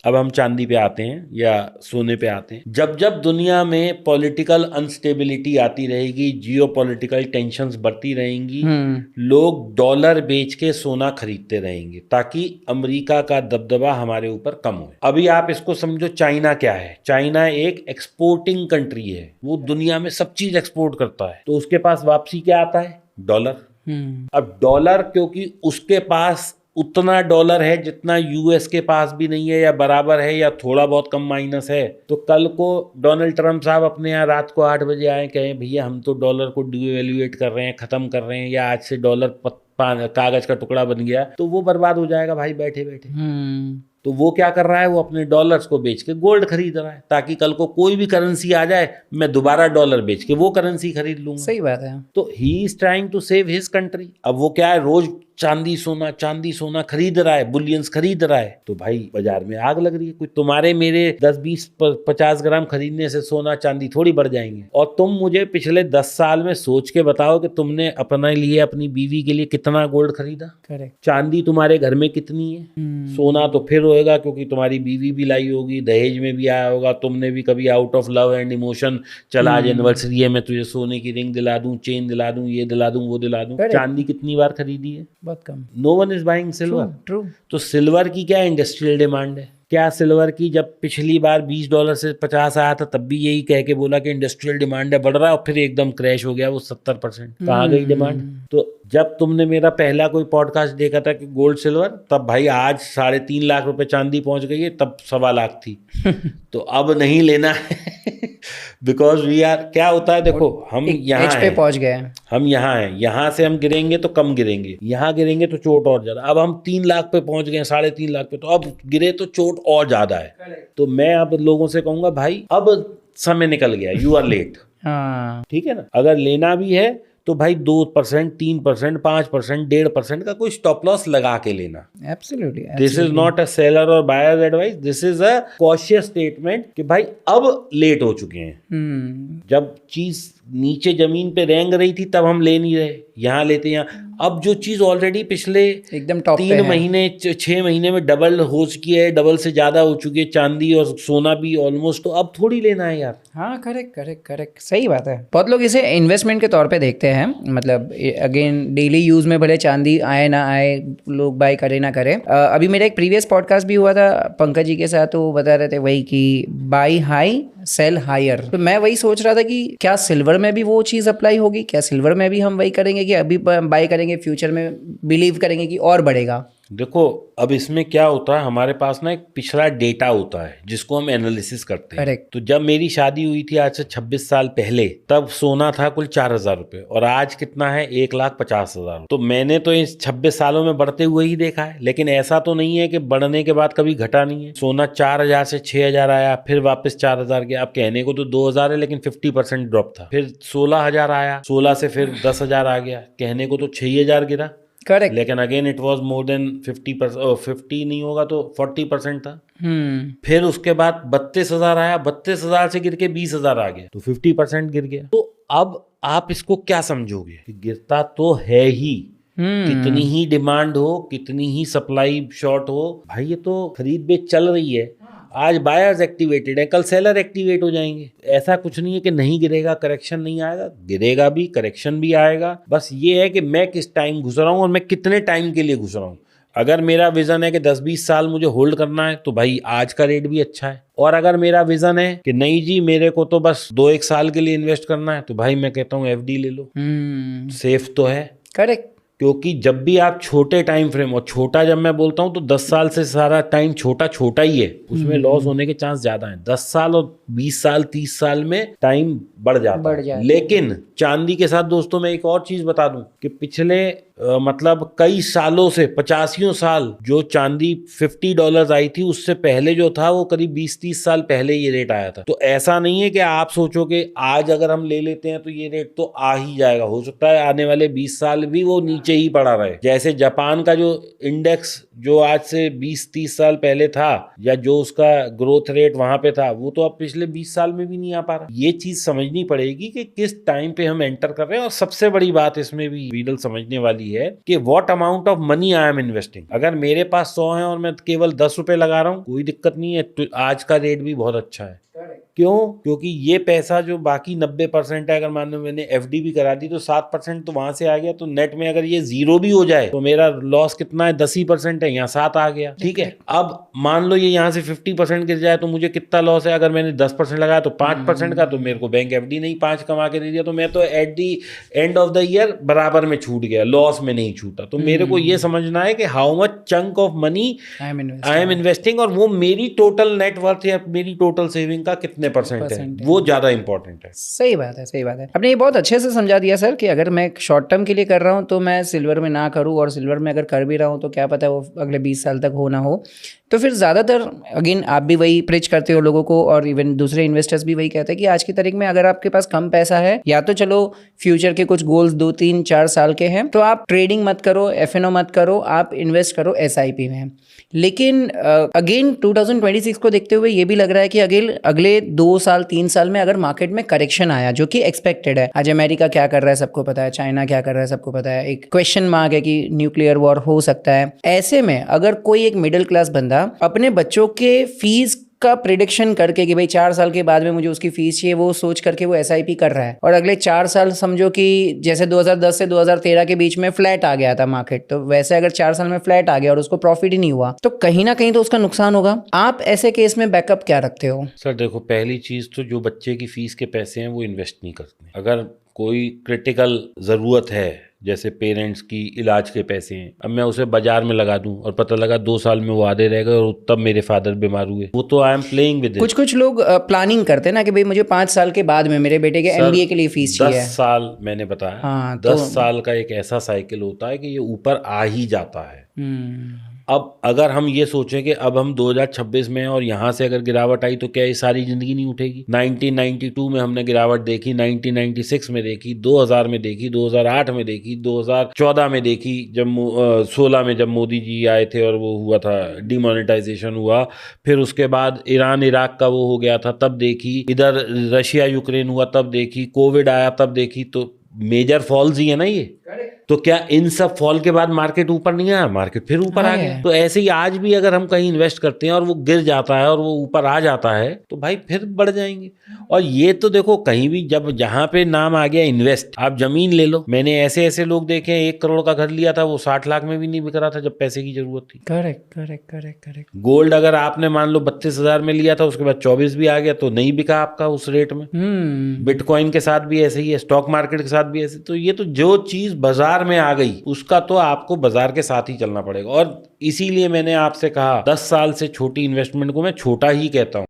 अब हम चांदी पे आते हैं या सोने पे आते हैं। जब जब दुनिया में पॉलिटिकल अनस्टेबिलिटी आती रहेगी, जियोपॉलिटिकल टेंशंस बढ़ती रहेंगी, लोग डॉलर बेच के सोना खरीदते रहेंगे ताकि अमेरिका का दबदबा हमारे ऊपर कम हो। अभी आप इसको समझो, चाइना क्या है? चाइना एक एक्सपोर्टिंग कंट्री है, वो दुनिया में सब चीज एक्सपोर्ट करता है, तो उसके पास वापसी क्या आता है? डॉलर। अब डॉलर, क्योंकि उसके पास उतना डॉलर है जितना यूएस के पास भी नहीं है, या बराबर है या थोड़ा बहुत कम माइनस है, तो कल को डोनाल्ड ट्रंप साहब अपने यहाँ रात को 8 बजे आए, कहें भैया हम तो डॉलर को डिवैल्यूएट कर रहे हैं, खत्म कर रहे हैं, या आज से डॉलर कागज का टुकड़ा बन गया, तो वो बर्बाद हो जाएगा भाई बैठे बैठे। तो वो क्या कर रहा है? वो अपने डॉलर्स को बेच के गोल्ड खरीद रहा है, ताकि कल को कोई भी करेंसी आ जाए, मैं दोबारा डॉलर बेच के वो करेंसी खरीद लूंगा। सही बात है। तो he is trying to save his country. अब वो क्या है, रोज चांदी सोना खरीद रहा है, बुलियंस खरीद रहा है, तो भाई बाजार में आग लग रही है। कोई तुम्हारे मेरे 10 20 50 ग्राम खरीदने से सोना चांदी थोड़ी बढ़ जाएंगे। और तुम मुझे पिछले 10 साल में सोच के बताओ कि तुमने अपने लिए, अपनी बीवी के लिए कितना गोल्ड खरीदा? करेक्ट। चांदी तुम्हारे घर में कितनी है? सोना तो फिर होएगा, क्योंकि तुम्हारी बीवी भी लाई होगी, दहेज में भी आया होगा, तुमने भी कभी out of love and emotion, चला आज एनिवर्सरी है, मैं तुझे सोने की रिंग दिला दूं, चेन दिला दूं, ये दिला दूं, वो दिला दूं। चांदी कितनी बार खरीदी है? बहुत कम। No one is buying silver. True. तो सिल्वर की क्या इंडस्ट्रियल डिमांड है? क्या सिल्वर की जब पिछली बार $20 से 50 आया था, तब भी यही कह के बोला कि इंडस्ट्रियल डिमांड है, बढ़ रहा है, और फिर एकदम क्रैश हो गया वो 70%। कहाँ गई डिमांड? तो जब तुमने मेरा पहला कोई पॉडकास्ट देखा था कि गोल्ड सिल्वर, तब भाई आज 3.5 लाख रुपए चांदी पहुंच गई है, तब 1.25 लाख थी। तो अब नहीं लेना है बिकॉज वी आर, क्या होता है देखो, हम यहाँ पे पहुंच गए हैं, हम यहाँ हैं, यहाँ से हम गिरेंगे तो कम गिरेंगे, यहाँ गिरेंगे तो चोट और ज्यादा। अब हम 3 लाख पे पहुंच गए, 3.5 लाख पे, तो अब गिरे तो चोट और ज्यादा है। तो मैं अब लोगों से कहूंगा भाई अब समय निकल गया, यू आर लेट। ठीक है ना? अगर लेना भी है तो भाई 2%, 3%, 5%, 1.5% का कोई स्टॉप लॉस लगा के लेना। Absolutely. This is not a seller और buyers advice, this is a cautious statement कि भाई अब लेट हो चुके हैं। जब चीज नीचे जमीन पे रेंग रही थी तब हम ले नहीं रहे, यहाँ लेते हैं। अब जो चीज ऑलरेडी पिछले एकदम टॉप 3 महीने 6 महीने में डबल हो चुकी है, डबल से ज्यादा हो चुकी है चांदी और सोना भी ऑलमोस्ट, तो अब थोड़ी लेना है यार। हाँ, करेक्ट, सही बात है। बहुत लोग इसे इन्वेस्टमेंट के तौर पे देखते हैं, मतलब अगेन डेली यूज में भले चांदी आए ना आए, लोग बाय करे ना करे। अभी मेरा एक प्रीवियस पॉडकास्ट भी हुआ था पंकज जी के साथ, तो वो बता रहे थे वही कि बाय हाई सेल हायर। तो मैं वही सोच रहा था कि क्या सिल्वर में भी वो चीज़ अप्लाई होगी? क्या सिल्वर में भी हम वही करेंगे कि अभी बाय करेंगे, फ्यूचर में बिलीव करेंगे कि और बढ़ेगा? देखो, अब इसमें क्या होता है, हमारे पास ना एक पिछला डेटा होता है जिसको हम एनालिसिस करते हैं। करेक्ट। तो जब मेरी शादी हुई थी आज से 26 साल पहले, तब सोना था कुल 4,000 रुपए, और आज कितना है? 1,50,000। तो मैंने तो इस 26 सालों में बढ़ते हुए ही देखा है, लेकिन ऐसा तो नहीं है कि बढ़ने के बाद कभी घटा नहीं है। सोना 4,000 से 6,000 आया, फिर वापस 4,000 गया। अब कहने को तो 2,000 है, लेकिन 50% ड्रॉप था। फिर 16,000 आया, 16 से फिर 10,000 आ गया, कहने को तो 6,000 गिरा। करेक्ट। लेकिन again it was more than 50%, 50 नहीं होगा तो 40% था। फिर उसके बाद 32,000 आया, 32,000 से गिर के 20,000 आ गया, तो 50% गिर गया। तो अब आप इसको क्या समझोगे कि गिरता तो है ही, कितनी ही डिमांड हो, कितनी ही सप्लाई शॉर्ट हो, भाई ये तो खरीद बेच चल रही है। आज बायर्स एक्टिवेटेड है, कल सेलर एक्टिवेट हो जाएंगे। ऐसा कुछ नहीं है कि नहीं गिरेगा, करेक्शन नहीं आएगा, गिरेगा भी, करेक्शन भी आएगा। बस ये है कि मैं किस टाइम घुस रहा हूँ और मैं कितने टाइम के लिए घुस रहा हूँ। अगर मेरा विजन है कि 10-20 साल मुझे होल्ड करना है, तो भाई आज का रेट भी अच्छा है। और अगर मेरा विजन है कि नहीं जी मेरे को तो बस 2-1 साल के लिए इन्वेस्ट करना है, तो भाई मैं कहता हूँ एफडी ले लो, सेफ तो है। करेक्ट। क्योंकि जब भी आप छोटे टाइम फ्रेम, और छोटा जब मैं बोलता हूं तो 10 साल से सारा टाइम छोटा ही है, उसमें लॉस होने के चांस ज्यादा हैं। 10 साल और 20 साल 30 साल में टाइम बढ़ जाता है। लेकिन चांदी के साथ दोस्तों मैं एक और चीज बता दूं कि पिछले मतलब कई सालों से 85 साल जो चांदी $50 आई थी, उससे पहले जो था वो करीब 20-30 साल पहले ये रेट आया था। तो ऐसा नहीं है कि आप सोचो कि आज अगर हम ले लेते हैं तो ये रेट तो आ ही जाएगा। हो सकता है आने वाले 20 साल भी वो नीचे ही पड़ा रहे। जैसे जापान का जो इंडेक्स जो आज से 20-30 साल पहले था, या जो उसका ग्रोथ रेट वहां पे था, वो तो अब पिछले 20 साल में भी नहीं आ पा रहा। ये चीज समझनी पड़ेगी कि किस टाइम पे हम एंटर कर रहे हैं। और सबसे बड़ी बात इसमें भी वीडल समझने वाली है कि what amount of money I am investing. अगर मेरे पास 100 है और मैं केवल 10 रुपए लगा रहा हूँ, कोई दिक्कत नहीं है, तो आज का रेट भी बहुत अच्छा है। क्यों? क्योंकि ये पैसा जो बाकी 90% है, अगर मान लो मैंने एफडी भी करा दी तो 7% तो वहां से आ गया, तो नेट में अगर ये 0 भी हो जाए तो मेरा लॉस कितना है? 10 ही % है, यहाँ 7 आ गया। ठीक है, अब मान लो ये यहाँ से 50% गिर जाए तो मुझे कितना लॉस है? अगर मैंने 10% लगाया तो 5% का, तो मेरे को बैंक एफडी नहीं 5 कमा के दे दिया, तो मैं तो at the end of the year बराबर में छूट गया, लॉस में नहीं छूटा। तो मेरे को ये समझना है कि how much chunk of money I am investing, और वो मेरी टोटल नेटवर्थ या मेरी टोटल सेविंग का कितने % है, वो ज्यादा इंपॉर्टेंट है। सही बात है, सही बात है। आपने ये बहुत अच्छे से समझा दिया सर कि अगर मैं शॉर्ट टर्म के लिए कर रहा हूँ तो मैं सिल्वर में ना करूँ, और सिल्वर में अगर कर भी रहा हूँ तो क्या पता वो अगले 20 साल तक हो ना हो। तो फिर ज़्यादातर अगेन आप भी वही प्रिच करते हो लोगों को, और इवन दूसरे इन्वेस्टर्स भी वही कहते हैं कि आज की तारीख में अगर आपके पास कम पैसा है, या तो चलो फ्यूचर के कुछ गोल्स 2, 3, 4 साल के हैं, तो आप ट्रेडिंग मत करो, एफएनओ मत करो, आप इन्वेस्ट करो एसआईपी में। लेकिन अगेन 2026 को देखते हुए ये भी लग रहा है कि अगले 2 साल 3 साल में अगर मार्केट में करेक्शन आया, जो कि एक्सपेक्टेड है, आज अमेरिका क्या कर रहा है सबको पता है, चाइना क्या कर रहा है सबको पता है, एक क्वेश्चन मार्क है कि न्यूक्लियर वॉर हो सकता है। ऐसे में अगर कोई एक मिडिल क्लास बंदा अपने बच्चों के फीस का प्रिडिक्शन करके कि भाई 4 साल के बाद में मुझे उसकी फीस चाहिए, वो सोच करके वो एसआईपी कर रहा है, और अगले 4 साल समझो कि जैसे 2010 से 2013 के बीच में फ्लैट आ गया था मार्केट, तो वैसे अगर 4 साल में फ्लैट आ गया और उसको प्रॉफिट ही नहीं हुआ, तो कहीं ना कहीं तो उसका नुकसान होगा। आप ऐसे केस में बैकअप क्या रखते हो? सर देखो, पहली चीज तो जो बच्चे की फीस के पैसे हैं वो इन्वेस्ट नहीं करते। अगर कोई क्रिटिकल जरूरत है, जैसे पेरेंट्स की इलाज के पैसे हैं, अब मैं उसे बाजार में लगा दूं और पता लगा 2 साल में वो आधे रह गए और तब मेरे फादर बीमार हुए, वो तो I am playing with it. कुछ लोग प्लानिंग करते हैं ना कि भाई मुझे 5 साल के बाद में मेरे बेटे के एमबीए के लिए फीस चाहिए। 10 साल मैंने बताया। हाँ, 10 साल का एक ऐसा साइकिल होता है कि ये ऊपर आ ही जाता है। अब अगर हम ये सोचें कि अब हम 2026 में हैं और यहाँ से अगर गिरावट आई तो क्या ये सारी जिंदगी नहीं उठेगी? 1992 में हमने गिरावट देखी, 1996 में देखी, 2000 में देखी, 2008 में देखी, 2014 में देखी, जब 16 में जब मोदी जी आए थे और वो हुआ था, डिमोनेटाइजेशन हुआ, फिर उसके बाद ईरान इराक का वो हो गया था तब देखी, इधर रशिया यूक्रेन हुआ तब देखी, कोविड आया तब देखी। तो मेजर फॉल्स ही है ना ये। तो क्या इन सब फॉल के बाद मार्केट ऊपर नहीं आया? मार्केट फिर ऊपर आ गया। तो ऐसे ही आज भी अगर हम कहीं इन्वेस्ट करते हैं और वो गिर जाता है और वो ऊपर आ जाता है तो भाई फिर बढ़ जाएंगे। और ये तो देखो, कहीं भी जब जहां पे नाम आ गया इन्वेस्ट, आप जमीन ले लो, मैंने ऐसे ऐसे लोग देखे 1 करोड़ का घर लिया था, वो 60 लाख में भी नहीं बिक रहा था जब पैसे की जरूरत थी। करेक्ट। गोल्ड अगर आपने मान लो 32,000 में लिया था, उसके बाद 24 भी आ गया तो नहीं बिका आपका उस रेट में। बिटकॉइन के साथ भी ऐसे ही है, स्टॉक मार्केट के साथ भी ऐसे। तो ये तो जो चीज बाजार में आ गई उसका तो आपको बाजार के साथ ही चलना पड़ेगा। और इसीलिए मैंने आपसे कहा 10 साल से छोटी इन्वेस्टमेंट को मैं छोटा ही कहता हूँ।